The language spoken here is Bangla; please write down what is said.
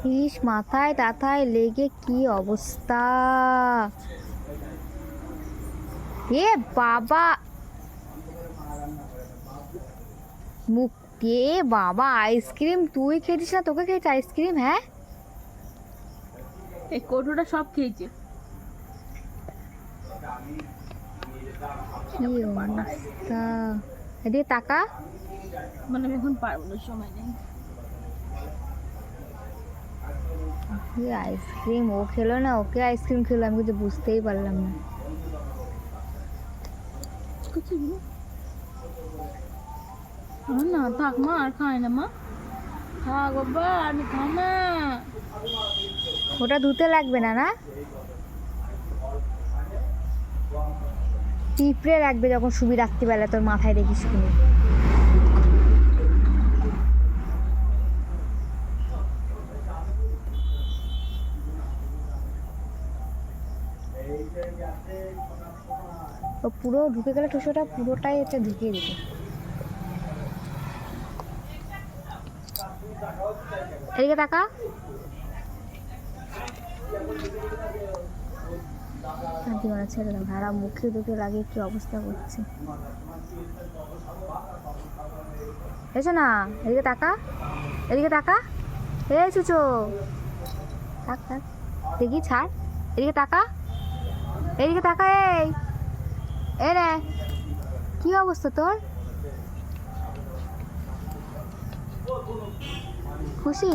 ইস, মাথায় টাথায় লেগে কি অবস্থা! এ বাবা, মুখ, এ বাবা, আইসক্রিম তুই খেয়েছিস না তোকে খেয়েছে আইসক্রিম? হ্যাঁ, এই কৌটোটা সব খেয়েছে। কি অবস্থা! এদিকে তাকা। মানে আমি এখন পারবো না, সময় নেই। কি আইসক্রিম ও খেলো না, ওকে আইসক্রিম খেলো, আমি কিছু বুঝতেই পারলাম না। না থাক মা, আর খায় না মা, থাক বাবা, আমি খাই না। ওটা ধুতে লাগবে না, না পিঁপড়ে রাখবে যখন শুবি রাত্রিবেলা, তোর মাথায় দেখিস কিনে। ও পুরো ঢুকে গেলে ঠুসোটা পুরোটাই এটা ঢুকিয়ে দিত। এদিকে তাকা। ছেড়ে দাও, ভাড়া মুখে দুখে লাগে কি অবস্থা করছে। এসো না, এদিকে তাকা, এদিকে তাকা। এই চুচো, থাক থাক, দেখি ছাড়, এদিকে তাকা, এদিকে তাকা। এই রে, কি অবস্থা তোর? খুশি?